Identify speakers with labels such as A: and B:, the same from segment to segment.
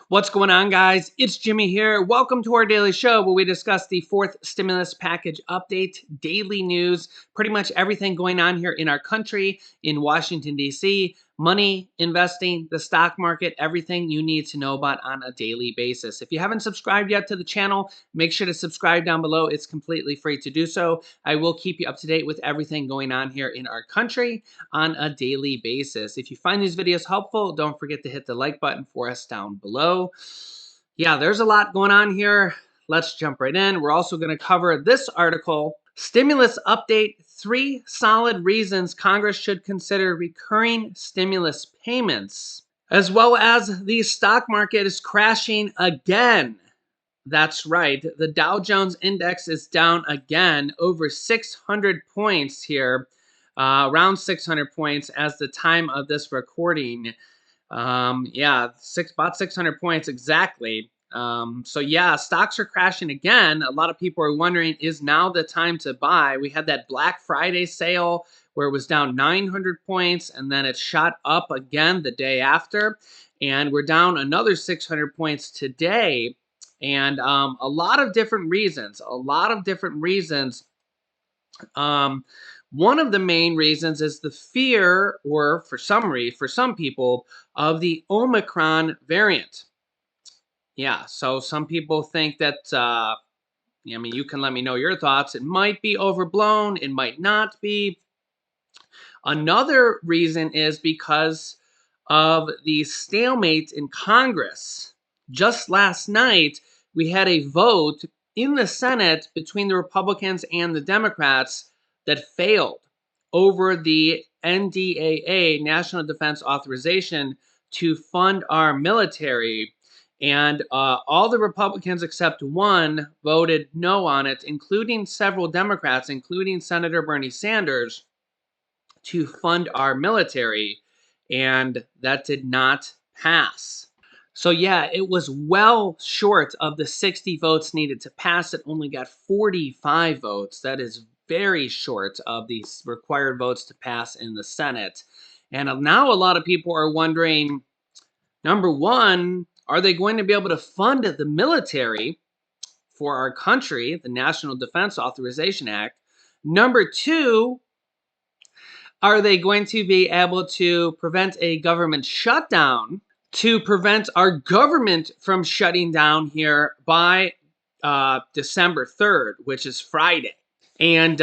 A: What's going on, guys? It's Jimmy here. Welcome to our daily show where we discuss the fourth stimulus package update, daily news, pretty much everything going on here in our country, in Washington, D.C., money, investing, the stock market, everything you need to know about on a daily basis. If you haven't subscribed yet to the channel, make sure to subscribe down below. It's completely free to do so. I will keep you up to date with everything going on here in our country on a daily basis. If you find these videos helpful, don't forget to hit the like button for us down below. Yeah, there's a lot going on here. Let's jump right in. We're also going to cover this article, Stimulus Update, 3 Solid Reasons Congress Should Consider Recurring Stimulus Payments, as well as the stock market is crashing again. That's right. The Dow Jones Index is down again, over 600 points here, around 600 points as the time of this recording. About 600 points exactly. So yeah, stocks are crashing again. A lot of people are wondering, is now the time to buy? We had that Black Friday sale where it was down 900 points and then it shot up again the day after. And we're down another 600 points today. And a lot of different reasons. One of the main reasons is the fear, or for some people, of the Omicron variant. Yeah, so some people think that, you can let me know your thoughts. It might be overblown, it might not be. Another reason is because of the stalemate in Congress. Just last night, we had a vote in the Senate between the Republicans and the Democrats that failed over the NDAA, National Defense Authorization, to fund our military. And all the Republicans except one voted no on it, including several Democrats, including Senator Bernie Sanders, to fund our military. And that did not pass. So yeah, it was well short of the 60 votes needed to pass. It only got 45 votes. That is very short of the required votes to pass in the Senate. And now a lot of people are wondering, number one, are they going to be able to fund the military for our country, the National Defense Authorization Act? Number two, are they going to be able to prevent a government shutdown, to prevent our government from shutting down here by December 3rd, which is Friday? And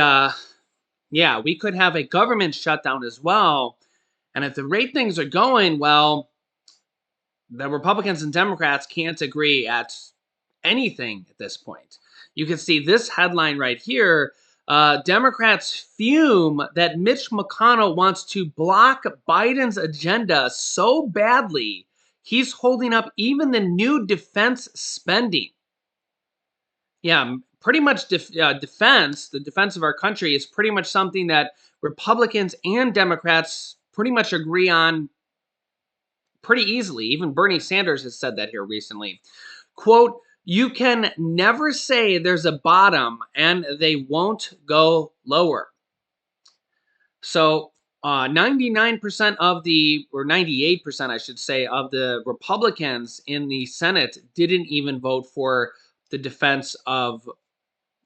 A: yeah, we could have a government shutdown as well. And if the rate things are going, well, the Republicans and Democrats can't agree at anything at this point. You can see this headline right here. Democrats fume that Mitch McConnell wants to block Biden's agenda so badly, he's holding up even the new defense spending. Yeah, pretty much defense, the defense of our country is pretty much something that Republicans and Democrats pretty much agree on pretty easily. Even Bernie Sanders has said that here recently. Quote, you can never say there's a bottom and they won't go lower. So 99% of the, or 98% I should say, of the Republicans in the Senate didn't even vote for the defense of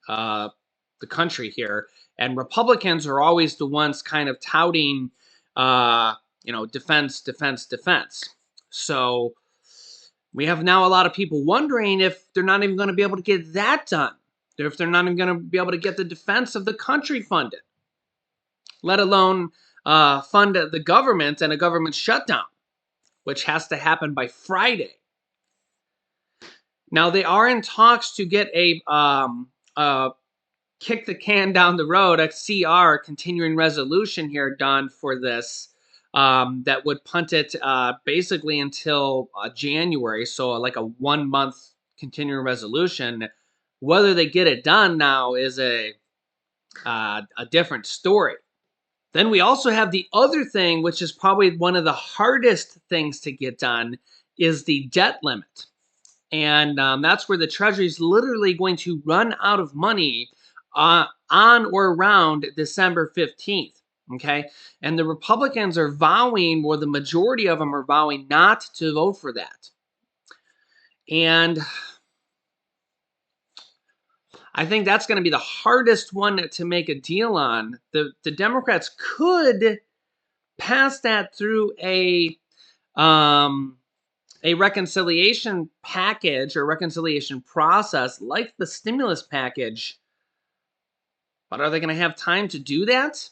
A: the country here. And Republicans are always the ones kind of touting, defense. So we have now a lot of people wondering if they're not even going to be able to get that done. If they're not even going to be able to get the defense of the country funded, let alone fund the government and a government shutdown, which has to happen by Friday. Now, they are in talks to get a kick the can down the road, a CR, continuing resolution here done for this. That would punt it basically until January, so like a 1 month continuing resolution. Whether they get it done now is a different story. Then we also have the other thing, which is probably one of the hardest things to get done, is the debt limit. And that's where the Treasury is literally going to run out of money on or around December 15th. Okay, and the Republicans are vowing, or the majority of them are vowing, not to vote for that. And I think that's going to be the hardest one to make a deal on. The Democrats could pass that through a reconciliation package or reconciliation process like the stimulus package. But are they going to have time to do that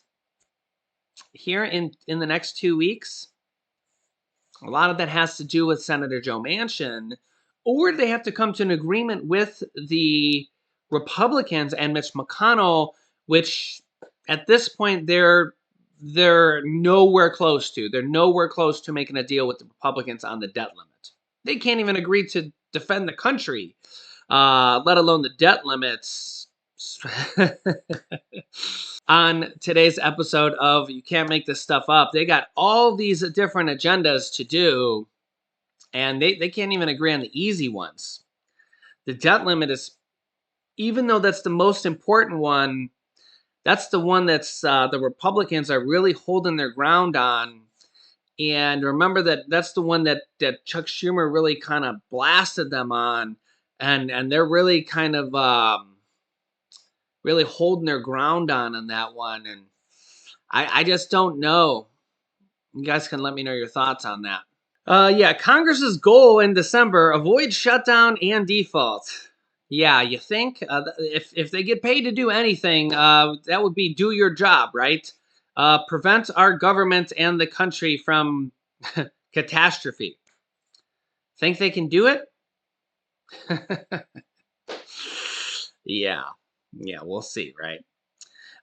A: here in the next 2 weeks? A lot of that has to do with Senator Joe Manchin, or they have to come to an agreement with the Republicans and Mitch McConnell, which at this point they're nowhere close to. They're nowhere close to making a deal with the Republicans on the debt limit. They can't even agree to defend the country, let alone the debt limits. On today's episode of You Can't Make This Stuff Up, they got all these different agendas to do, and they can't even agree on the easy ones. The debt limit is, even though that's the most important one, that's the one that's the Republicans are really holding their ground on. And remember that's the one that Chuck Schumer really kind of blasted them on, and they're really kind of really holding their ground on that one. And I just don't know. You guys can let me know your thoughts on that. Yeah, Congress's goal in December: avoid shutdown and default. Yeah, you think if they get paid to do anything, that would be do your job, right? Prevent our government and the country from catastrophe. Think they can do it? Yeah, we'll see, right?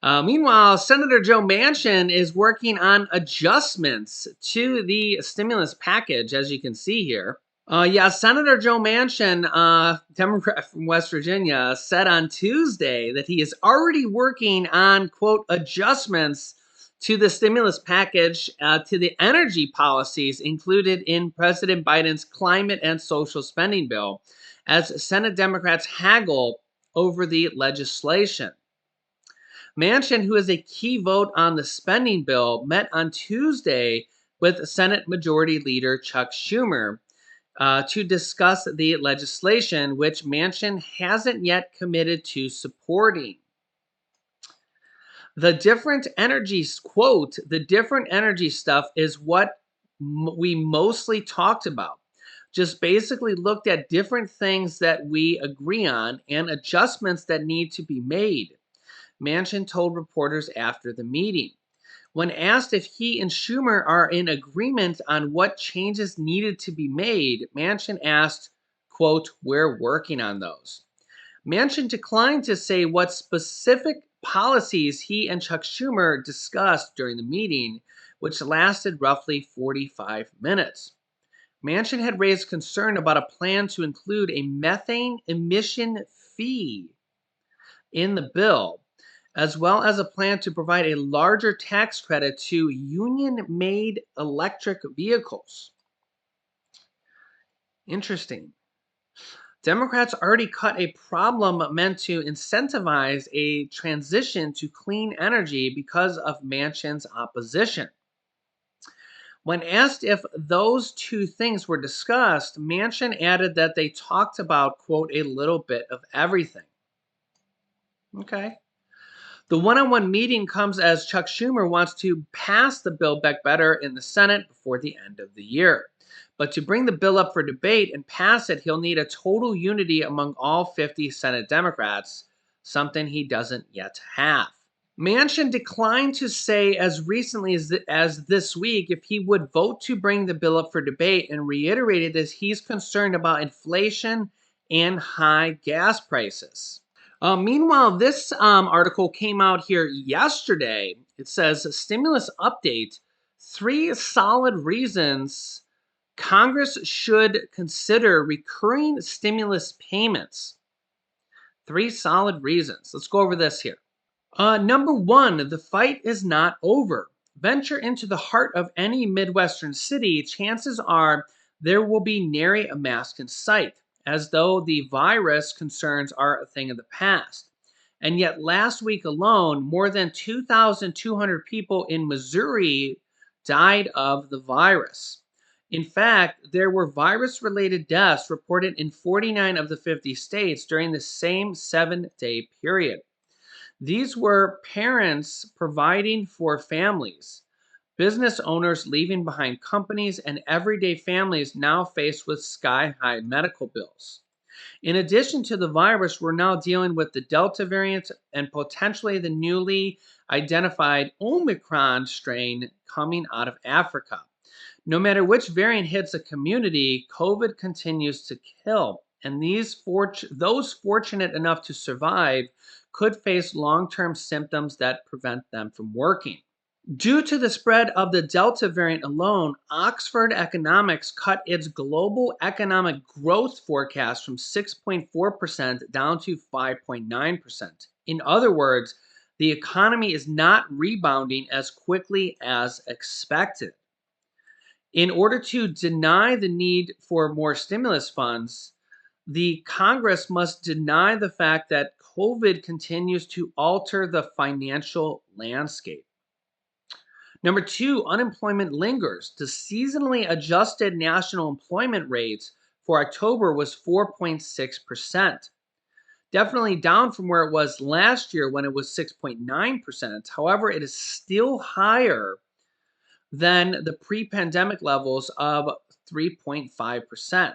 A: Meanwhile, Senator Joe Manchin is working on adjustments to the stimulus package, as you can see here. Yeah, Senator Joe Manchin, Democrat from West Virginia, said on Tuesday that he is already working on, quote, adjustments to the stimulus package to the energy policies included in President Biden's climate and social spending bill, as Senate Democrats haggle over the legislation. Manchin, who is a key vote on the spending bill, met on Tuesday with Senate Majority Leader Chuck Schumer to discuss the legislation, which Manchin hasn't yet committed to supporting. The different energies, quote, the different energy stuff is what we mostly talked about. Just basically looked at different things that we agree on and adjustments that need to be made, Manchin told reporters after the meeting. When asked if he and Schumer are in agreement on what changes needed to be made, Manchin asked, quote, we're working on those. Manchin declined to say what specific policies he and Chuck Schumer discussed during the meeting, which lasted roughly 45 minutes. Manchin had raised concern about a plan to include a methane emission fee in the bill, as well as a plan to provide a larger tax credit to union-made electric vehicles. Interesting. Democrats already cut a problem meant to incentivize a transition to clean energy because of Manchin's opposition. When asked if those two things were discussed, Manchin added that they talked about, quote, a little bit of everything. Okay. The one-on-one meeting comes as Chuck Schumer wants to pass the bill back better in the Senate before the end of the year. But to bring the bill up for debate and pass it, he'll need a total unity among all 50 Senate Democrats, something he doesn't yet have. Manchin declined to say as recently as this week if he would vote to bring the bill up for debate, and reiterated that he's concerned about inflation and high gas prices. Meanwhile, this article came out here yesterday. It says, stimulus update, 3 solid reasons Congress should consider recurring stimulus payments. 3 solid reasons. Let's go over this here. Number 1, the fight is not over. Venture into the heart of any Midwestern city, chances are there will be nary a mask in sight, as though the virus concerns are a thing of the past. And yet last week alone, more than 2,200 people in Missouri died of the virus. In fact, there were virus related deaths reported in 49 of the 50 states during the same 7-day period. These were parents providing for families, business owners leaving behind companies, and everyday families now faced with sky high medical bills. In addition to the virus, we're now dealing with the Delta variant and potentially the newly identified Omicron strain coming out of Africa. No matter which variant hits a community, COVID continues to kill, and those fortunate enough to survive could face long-term symptoms that prevent them from working. Due to the spread of the Delta variant alone, Oxford Economics cut its global economic growth forecast from 6.4% down to 5.9%. In other words, the economy is not rebounding as quickly as expected. In order to deny the need for more stimulus funds, the Congress must deny the fact that COVID continues to alter the financial landscape. Number two, unemployment lingers. The seasonally adjusted national employment rate for October was 4.6%. Definitely down from where it was last year when it was 6.9%. However, it is still higher than the pre pandemic levels of 3.5%.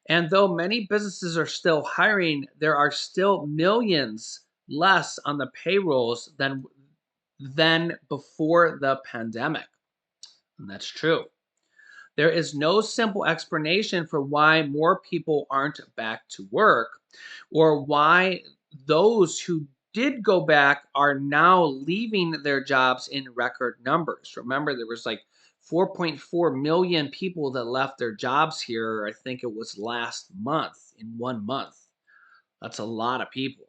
A: And though many businesses are still hiring, there are still millions less on the payrolls than before the pandemic. And that's true. There is no simple explanation for why more people aren't back to work or why those who did go back are now leaving their jobs in record numbers. Remember, there was like 4.4 million people that left their jobs here. I think it was last month, in 1 month. That's a lot of people.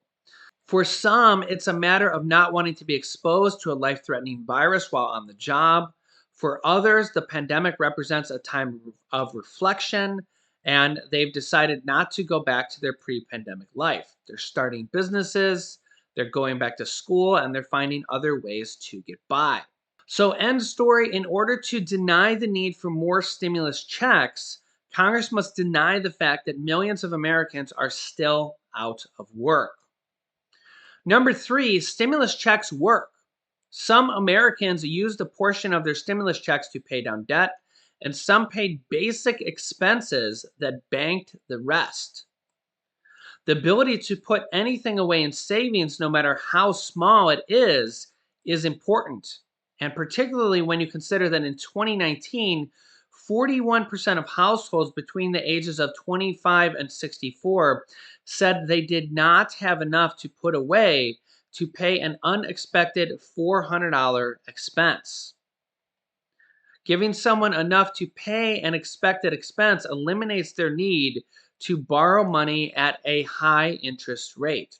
A: For some, it's a matter of not wanting to be exposed to a life threatening virus while on the job. For others, the pandemic represents a time of reflection and they've decided not to go back to their pre pandemic life. They're starting businesses, they're going back to school, and they're finding other ways to get by. So, end story, in order to deny the need for more stimulus checks, Congress must deny the fact that millions of Americans are still out of work. Number three, stimulus checks work. Some Americans used a portion of their stimulus checks to pay down debt, and some paid basic expenses that banked the rest. The ability to put anything away in savings, no matter how small it is important. And particularly when you consider that in 2019, 41% of households between the ages of 25 and 64 said they did not have enough to put away to pay an unexpected $400 expense. Giving someone enough to pay an expected expense eliminates their need to borrow money at a high interest rate.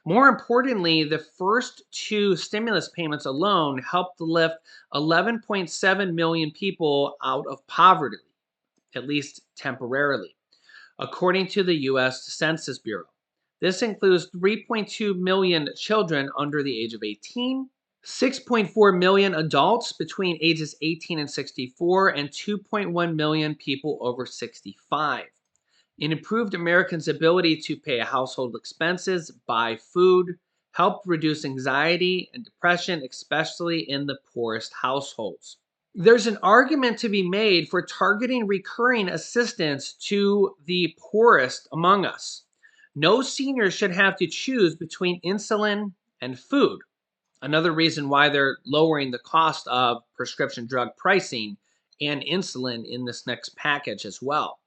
A: More importantly, the first two stimulus payments alone helped lift 11.7 million people out of poverty, at least temporarily, according to the U.S. Census Bureau. This includes 3.2 million children under the age of 18, 6.4 million adults between ages 18 and 64, and 2.1 million people over 65. It improved Americans' ability to pay household expenses, buy food, helped reduce anxiety and depression, especially in the poorest households. There's an argument to be made for targeting recurring assistance to the poorest among us. No senior should have to choose between insulin and food. Another reason why they're lowering the cost of prescription drug pricing and insulin in this next package as well.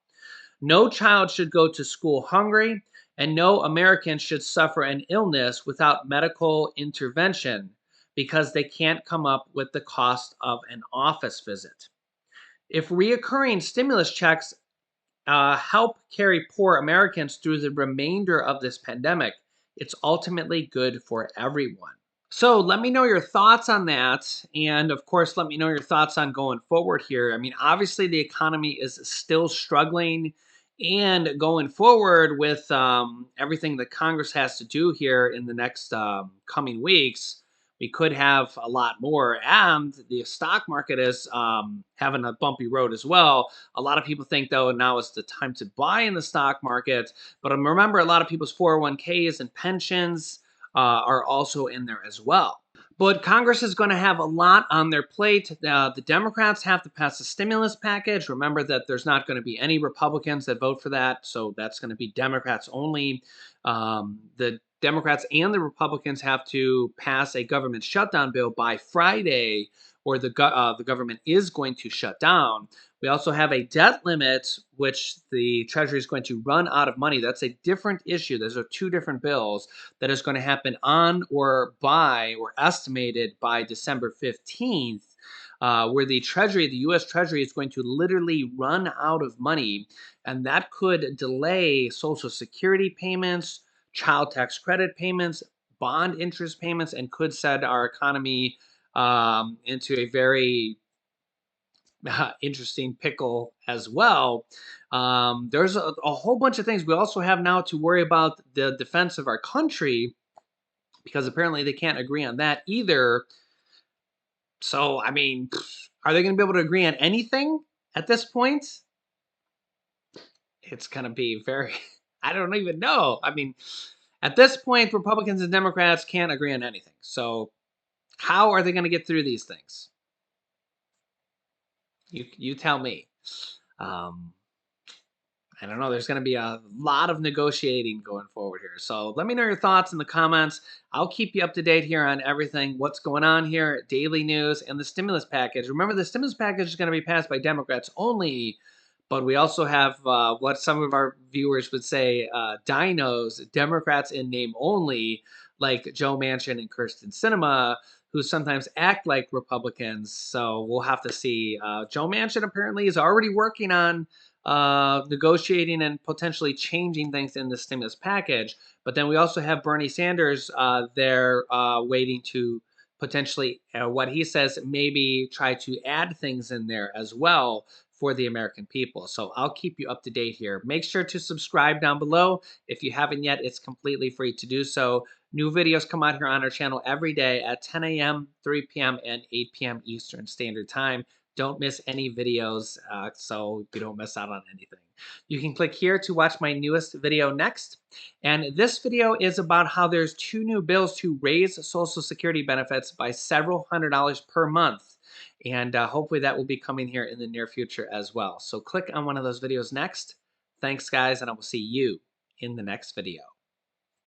A: No child should go to school hungry, and no American should suffer an illness without medical intervention because they can't come up with the cost of an office visit. If reoccurring stimulus checks help carry poor Americans through the remainder of this pandemic, it's ultimately good for everyone. So let me know your thoughts on that. And of course, let me know your thoughts on going forward here. I mean, obviously, the economy is still struggling. And going forward with everything that Congress has to do here in the next coming weeks, we could have a lot more. And the stock market is having a bumpy road as well. A lot of people think, though, now is the time to buy in the stock market. But remember, a lot of people's 401ks and pensions are also in there as well. But Congress is going to have a lot on their plate. The Democrats have to pass a stimulus package. Remember that there's not going to be any Republicans that vote for that, so that's going to be Democrats only. The Democrats and the Republicans have to pass a government shutdown bill by Friday, or the government is going to shut down. We also have a debt limit, which the Treasury is going to run out of money. That's a different issue. Those are two different bills that is going to happen on or by or estimated by December 15th, where the Treasury, the US Treasury, is going to literally run out of money. And that could delay Social Security payments, child tax credit payments, bond interest payments, and could set our economy into a very interesting pickle as well. There's a whole bunch of things we also have now to worry about the defense of our country, because apparently they can't agree on that either. So, I mean, are they going to be able to agree on anything at this point? It's going to be very, I don't even know. I mean, at this point, Republicans and Democrats can't agree on anything. So, how are they going to get through these things? You tell me. Um, I don't know. There's going to be a lot of negotiating going forward here. So let me know your thoughts in the comments. I'll keep you up to date here on everything, what's going on here, daily news, and the stimulus package. Remember, the stimulus package is going to be passed by Democrats only, but we also have what some of our viewers would say, dinos, Democrats in name only, like Joe Manchin and Kirsten Sinema, who sometimes act like Republicans. So we'll have to see. Joe Manchin apparently is already working on negotiating and potentially changing things in the stimulus package. But then we also have Bernie Sanders there waiting to potentially, what he says, maybe try to add things in there as well for the American people. So I'll keep you up to date here. Make sure to subscribe down below. If you haven't yet, it's completely free to do so. New videos come out here on our channel every day at 10 a.m., 3 p.m., and 8 p.m. Eastern Standard Time. Don't miss any videos so you don't miss out on anything. You can click here to watch my newest video next. And this video is about how there's two new bills to raise Social Security benefits by several $100s per month. And hopefully that will be coming here in the near future as well. So click on one of those videos next. Thanks, guys, and I will see you in the next video.